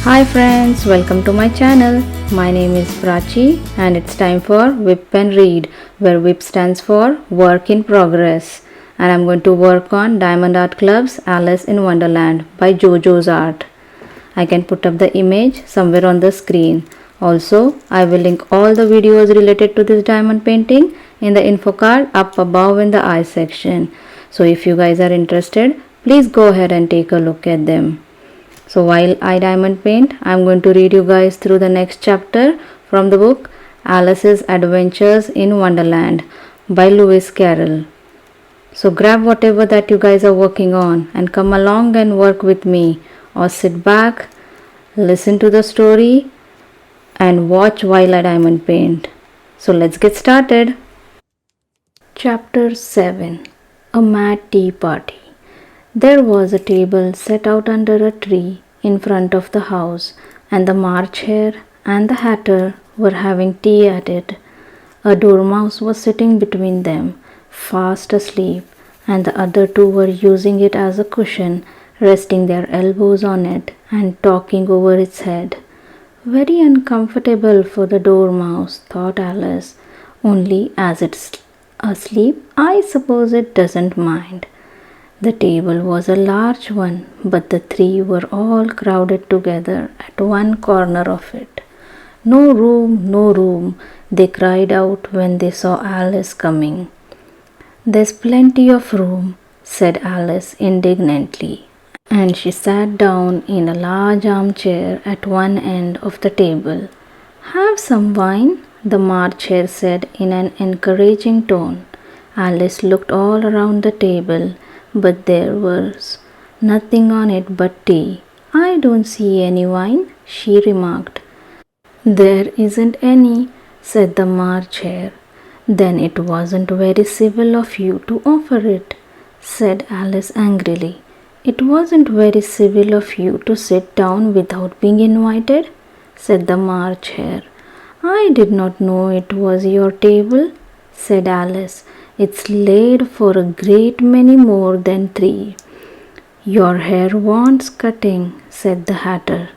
Hi friends, welcome to my channel. My name is Prachi and it's time for WIP and Read, where WIP stands for Work in Progress. And I'm going to work on Diamond Art Club's Alice in Wonderland by JoJoes Art. I can put up the image somewhere on the screen. Also, I will link all the videos related to this diamond painting in the info card up above in the I section. So if you guys are interested, please go ahead and take a look at them. So while I diamond paint, I'm going to read you guys through the next chapter from the book Alice's Adventures in Wonderland by Lewis Carroll. So grab whatever that you guys are working on and come along and work with me, or sit back, listen to the story and watch while I diamond paint. So let's get started. Chapter 7. A Mad Tea Party. There was a table set out under a tree in front of the house, and the March Hare and the Hatter were having tea at it. A dormouse was sitting between them, fast asleep, and the other two were using it as a cushion, resting their elbows on it and talking over its head. Very uncomfortable for the dormouse, thought Alice. Only as it's asleep, I suppose it doesn't mind. The table was a large one, but the three were all crowded together at one corner of it. No room, no room, they cried out when they saw Alice coming. There's plenty of room, said Alice indignantly, and she sat down in a large armchair at one end of the table. Have some wine, the March Hare said in an encouraging tone. Alice looked all around the table, but there was nothing on it but tea. I don't see any wine, she remarked. There isn't any, said the March Hare. Then it wasn't very civil of you to offer it, said Alice angrily. It wasn't very civil of you to sit down without being invited, said the March Hare. I did not know it was your table, said Alice. It's laid for a great many more than three. Your hair wants cutting, said the Hatter.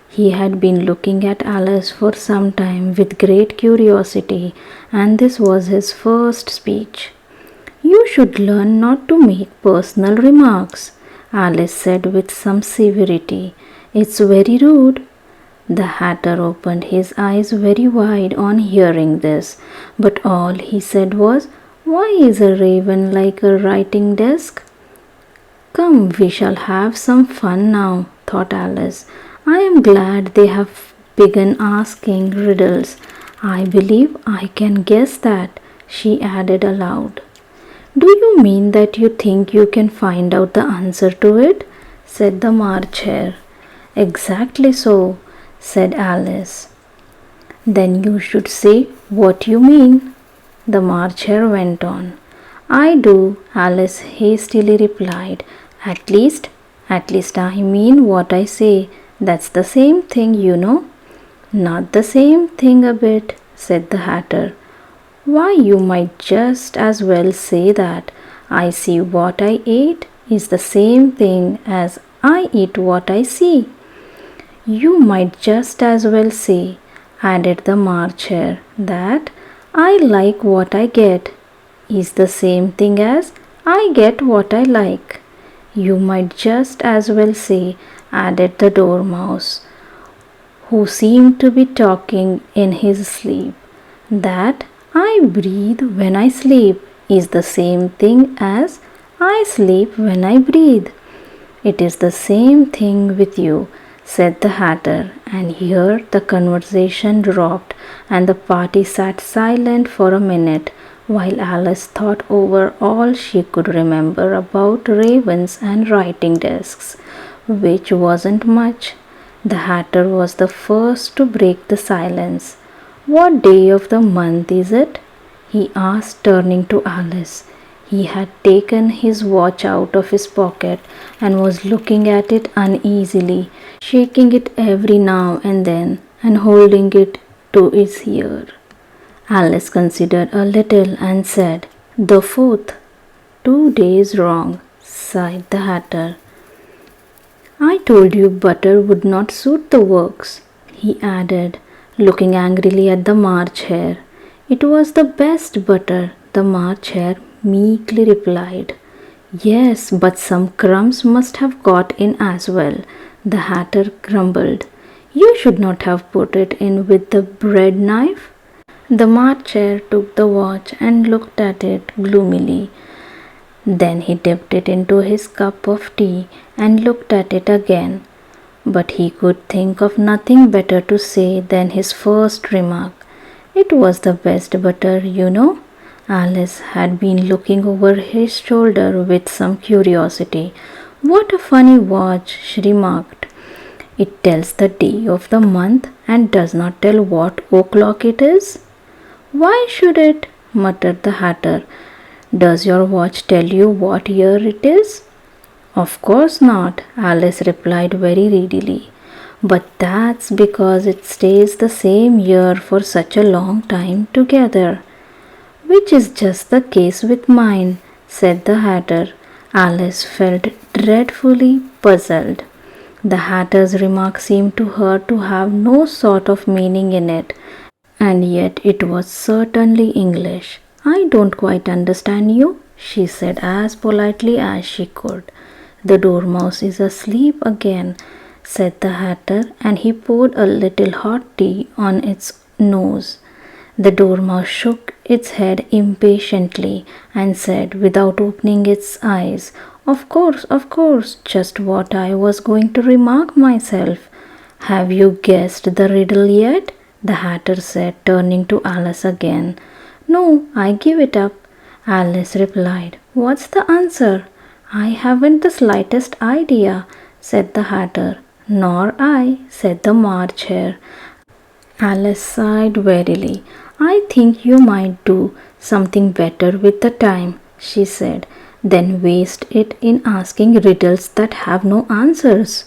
He had been looking at Alice for some time with great curiosity, and this was his first speech. You should learn not to make personal remarks, Alice said with some severity. It's very rude. The Hatter opened his eyes very wide on hearing this, but all he said was, Why is a raven like a writing desk? Come, we shall have some fun now, thought Alice. I am glad they have begun asking riddles. I believe I can guess that, she added aloud. Do you mean that you think you can find out the answer to it? Said the March Hare. Exactly so, said Alice. Then you should say what you mean, the March Hare went on. I do, Alice hastily replied. At least I mean what I say. That's the same thing, you know. Not the same thing a bit, said the Hatter. Why, you might just as well say that I see what I ate is the same thing as I eat what I see. You might just as well say, added the March Hare, that I like what I get is the same thing as I get what I like. You might just as well say, added the dormouse, who seemed to be talking in his sleep, that I breathe when I sleep is the same thing as I sleep when I breathe. It is the same thing with you, said the Hatter, and here the conversation dropped and the party sat silent for a minute while Alice thought over all she could remember about ravens and writing desks, which wasn't much. The Hatter was the first to break the silence. What day of the month is it? He asked, turning to Alice. He had taken his watch out of his pocket and was looking at it uneasily, shaking it every now and then and holding it to his ear. Alice considered a little and said, The 4th. 2 days wrong, sighed the Hatter. I told you butter would not suit the works, he added, looking angrily at the March Hare. It was the best butter, the March Hare meekly replied. Yes, but some crumbs must have got in as well, the Hatter grumbled. You should not have put it in with the bread knife. The March Hare took the watch and looked at it gloomily. Then he dipped it into his cup of tea and looked at it again. But he could think of nothing better to say than his first remark. It was the best butter, you know. Alice had been looking over his shoulder with some curiosity. What a funny watch, she remarked. It tells the day of the month and does not tell what o'clock it is. Why should it? Muttered the Hatter. Does your watch tell you what year it is? Of course not, Alice replied very readily. But that's because it stays the same year for such a long time together. Which is just the case with mine, said the Hatter. Alice felt dreadfully puzzled. The Hatter's remark seemed to her to have no sort of meaning in it, and yet it was certainly English. I don't quite understand you, she said as politely as she could. The dormouse is asleep again, said the Hatter, and he poured a little hot tea on its nose. The dormouse shook its head impatiently and said, without opening its eyes, of course, just what I was going to remark myself. Have you guessed the riddle yet? The Hatter said, turning to Alice again. No, I give it up, Alice replied. What's the answer? I haven't the slightest idea, said the Hatter. Nor I, said the March Hare. Alice sighed wearily. I think you might do something better with the time, she said, than waste it in asking riddles that have no answers.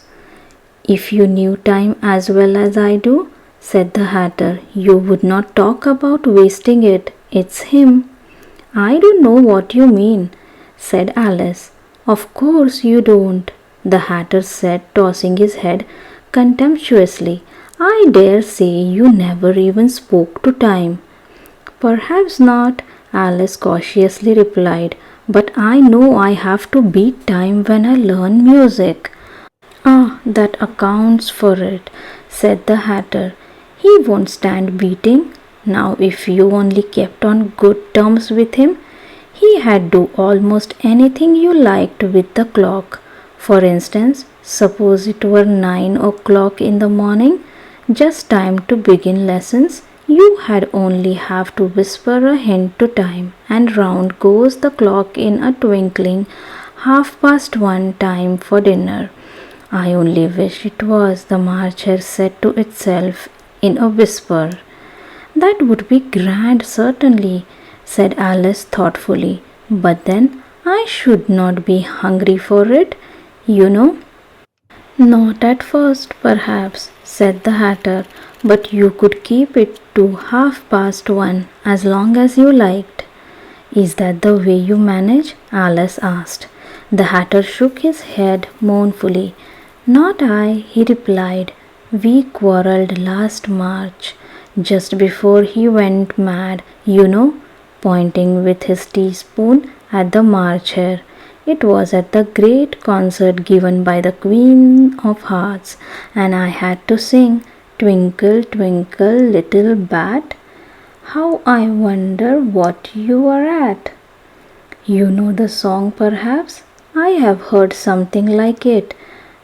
If you knew time as well as I do, said the Hatter, you would not talk about wasting it. It's him. I don't know what you mean, said Alice. Of course you don't, the Hatter said, tossing his head contemptuously. I dare say you never even spoke to time. Perhaps not, Alice cautiously replied, but I know I have to beat time when I learn music. Ah, that accounts for it, said the Hatter. He won't stand beating. Now if you only kept on good terms with him, he had do almost anything you liked with the clock. For instance, suppose it were 9 o'clock in the morning, just time to begin lessons, you had only have to whisper a hint to time, and round goes the clock in a twinkling, 1:30 time for dinner. I only wish it was, the March Hare said to itself in a whisper. That would be grand, certainly, said Alice thoughtfully, but then I should not be hungry for it, you know. Not at first, perhaps, said the Hatter, but you could keep it to 1:30 as long as you liked. Is that the way you manage? Alice asked. The Hatter shook his head mournfully. Not I, he replied. We quarrelled last March, just before he went mad, you know, pointing with his teaspoon at the March Hare. It was at the great concert given by the Queen of Hearts, and I had to sing, Twinkle, twinkle, little bat, how I wonder what you are at. You know the song, perhaps? I have heard something like it,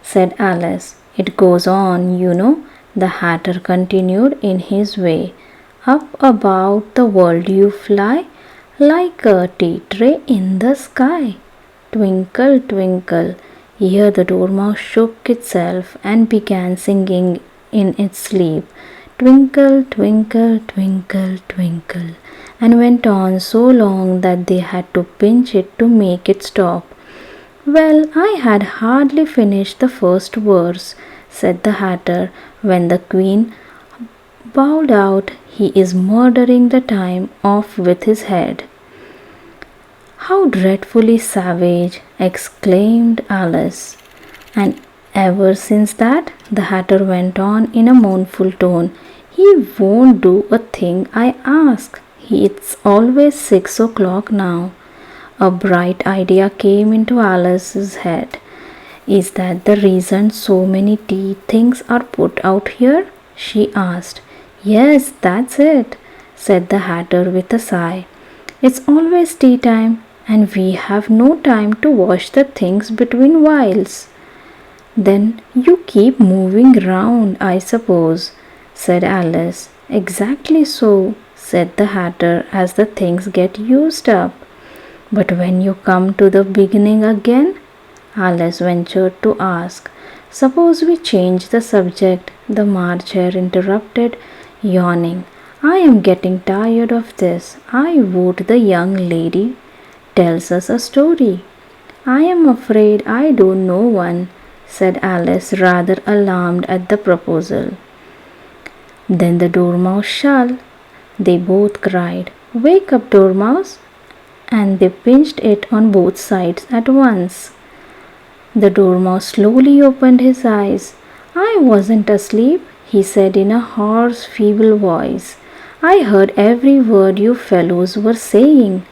said Alice. It goes on, you know, the Hatter continued in his way. Up about the world you fly, like a tea tray in the sky. Twinkle, twinkle. Here the dormouse shook itself and began singing in its sleep. Twinkle, twinkle, twinkle, twinkle, and went on so long that they had to pinch it to make it stop. Well, I had hardly finished the first verse, said the Hatter, when the Queen bawled out, he is murdering the time off with his head. How dreadfully savage, exclaimed Alice. And Ever since that, the Hatter went on in a mournful tone, he won't do a thing I ask. It's always 6 o'clock now. A bright idea came into Alice's head. Is that the reason so many tea things are put out here? She asked. Yes, that's it, said the Hatter with a sigh. It's always tea time, and we have no time to wash the things between whiles. Then you keep moving round, I suppose, said Alice. Exactly so, said the Hatter, as the things get used up. But when you come to the beginning again, Alice ventured to ask. Suppose we change the subject, the March Hare interrupted, yawning. I am getting tired of this. I vote the young lady tells us a story. I am afraid I don't know one, said Alice, rather alarmed at the proposal. Then the Dormouse shall, they both cried. Wake up, Dormouse! And they pinched it on both sides at once. The Dormouse slowly opened his eyes. I wasn't asleep, he said in a hoarse, feeble voice. I heard every word you fellows were saying.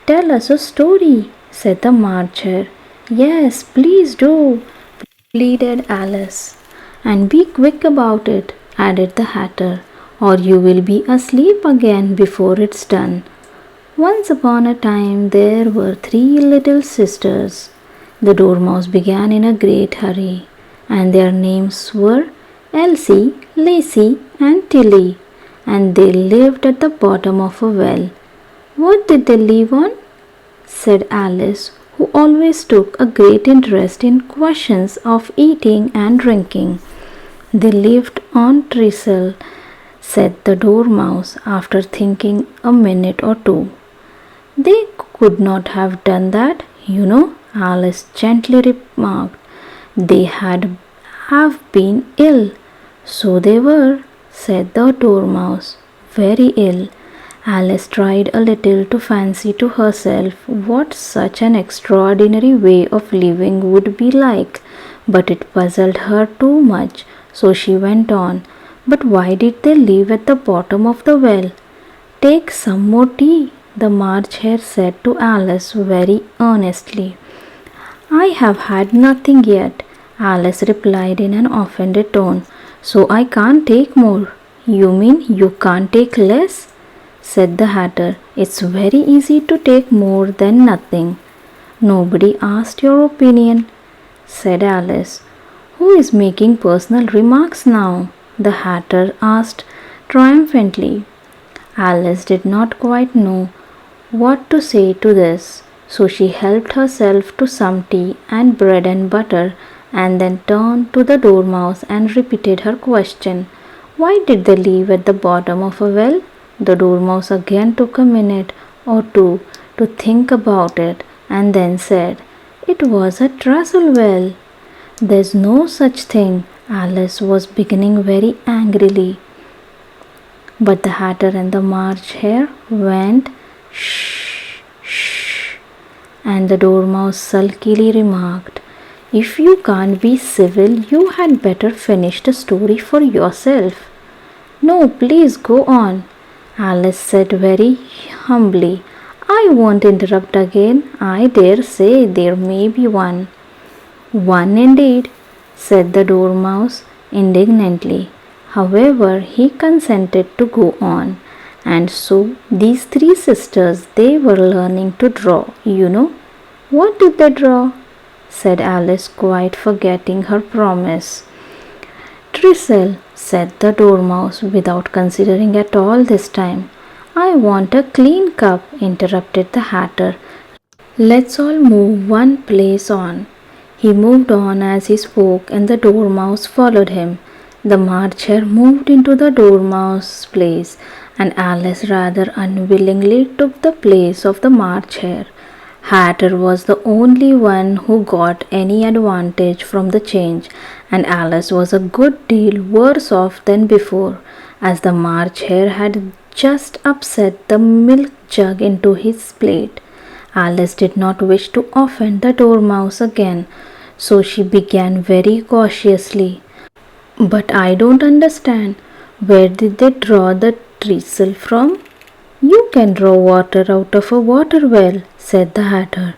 Tell us a story, said the March Hare. Yes, please do, pleaded Alice. And be quick about it, added the Hatter, or you will be asleep again before it's done. Once upon a time there were 3 little sisters. The Dormouse began in a great hurry, and their names were Elsie, Lacie, and Tilly, and they lived at the bottom of a well. What did they live on? Said Alice, who always took a great interest in questions of eating and drinking. They lived on treacle, said the Dormouse after thinking a minute or two. They could not have done that, you know, Alice gently remarked. They have been ill. So they were, said the Dormouse. Very ill. Alice tried a little to fancy to herself what such an extraordinary way of living would be like, but it puzzled her too much, so she went on. But why did they live at the bottom of the well? Take some more tea, the March Hare said to Alice very earnestly. I have had nothing yet, Alice replied in an offended tone, so I can't take more. You mean you can't take less? Said the Hatter. It's very easy to take more than nothing. Nobody asked your opinion, said Alice. Who is making personal remarks now? The Hatter asked triumphantly. Alice did not quite know what to say to this, so she helped herself to some tea and bread and butter, and then turned to the Dormouse and repeated her question. Why did they live at the bottom of a well? The Dormouse again took a minute or two to think about it, and then said, It was a trussel well. There's no such thing, Alice was beginning very angrily. But the Hatter and the March Hare went, Shh, shh, and the Dormouse sulkily remarked, If you can't be civil, you had better finish the story for yourself. No, please go on, Alice said very humbly. I won't interrupt again. I dare say there may be one. One indeed, said the Dormouse indignantly. However, he consented to go on. And so these 3 sisters, they were learning to draw, you know. What did they draw? Said Alice, quite forgetting her promise. Treacle, said the Dormouse, without considering at all this time. I want a clean cup, interrupted the Hatter. Let's all move one place on. He moved on as he spoke, and the Dormouse followed him. The March Hare moved into the Dormouse's place, and Alice rather unwillingly took the place of the March Hare. Hatter was the only one who got any advantage from the change, and Alice was a good deal worse off than before, as the March Hare had just upset the milk jug into his plate. Alice did not wish to offend the Dormouse again, so she began very cautiously. But I don't understand. Where did they draw the treacle from? You can draw water out of a water well, said the Hatter.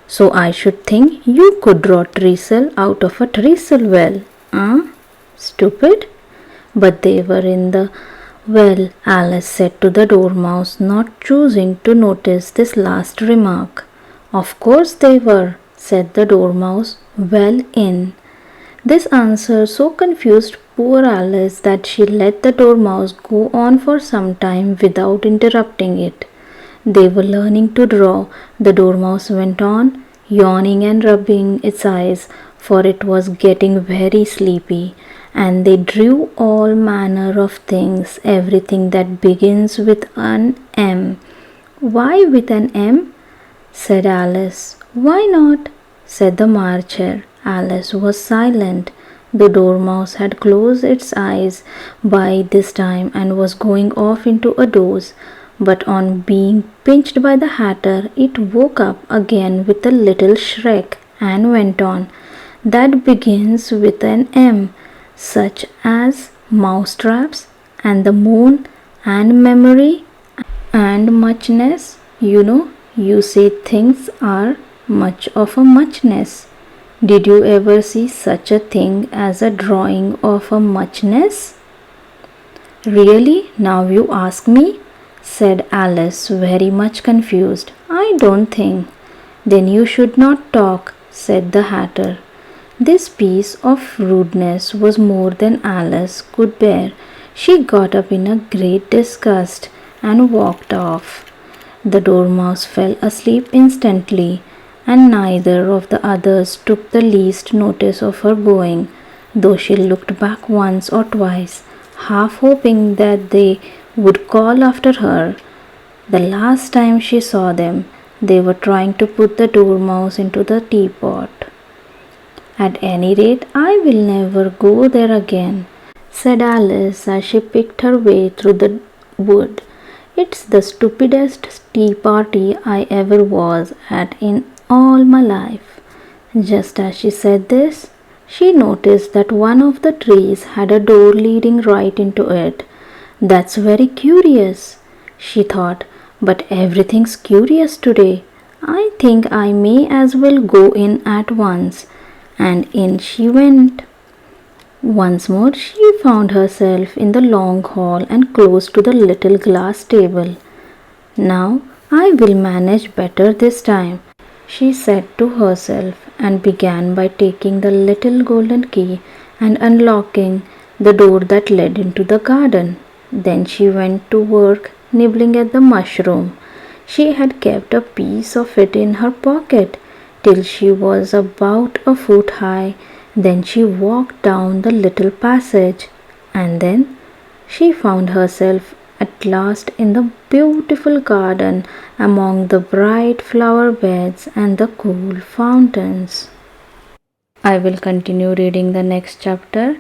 So I should think you could draw treacle out of a treacle well. Stupid. But they were in the well, Alice said to the Dormouse, not choosing to notice this last remark. Of course they were, said the Dormouse. Well in. This answer so confused poor Alice that she let the Dormouse go on for some time without interrupting it. They were learning to draw, the Dormouse went on, yawning and rubbing its eyes, for it was getting very sleepy, and they drew all manner of things, everything that begins with an M. Why with an M? Said Alice. Why not? Said the March Hare. Alice was silent. The Dormouse had closed its eyes by this time and was going off into a doze, but on being pinched by the Hatter, it woke up again with a little shriek and went on. That begins with an M, such as mousetraps and the moon and memory and muchness. You say things are much of a muchness. Did you ever see such a thing as a drawing of a muchness? Really, now you ask me, said Alice, very much confused. I don't think. Then you should not talk, said the Hatter. This piece of rudeness was more than Alice could bear. She got up in a great disgust and walked off. The Dormouse fell asleep instantly, and neither of the others took the least notice of her going, though she looked back once or twice, half hoping that they would call after her. The last time she saw them, they were trying to put the Dormouse into the teapot. At any rate, I will never go there again, said Alice as she picked her way through the wood. It's the stupidest tea party I ever was at in all my life. Just as she said this, she noticed that one of the trees had a door leading right into it. That's very curious, she thought, but everything's curious today. I think I may as well go in at once. And in she went. Once more she found herself in the long hall and close to the little glass table. Now I will manage better this time, she said to herself, and began by taking the little golden key and unlocking the door that led into the garden. Then she went to work nibbling at the mushroom. She had kept a piece of it in her pocket till she was about a foot high. Then she walked down the little passage, and then she found herself at last in the beautiful garden among the bright flower beds and the cool fountains. I will continue reading the next chapter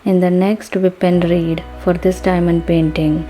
in the next WIP and Read for this diamond painting.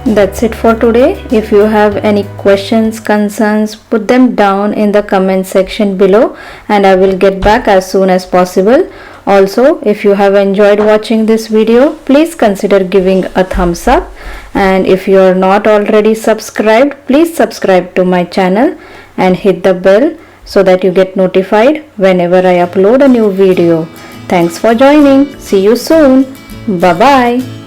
That's it for today. If you have any questions, concerns, put them down in the comment section below and I will get back as soon as possible. Also, if you have enjoyed watching this video, please consider giving a thumbs up, and if you are not already subscribed, please subscribe to my channel and hit the bell so that you get notified whenever I upload a new video. Thanks for joining. See you soon. Bye bye.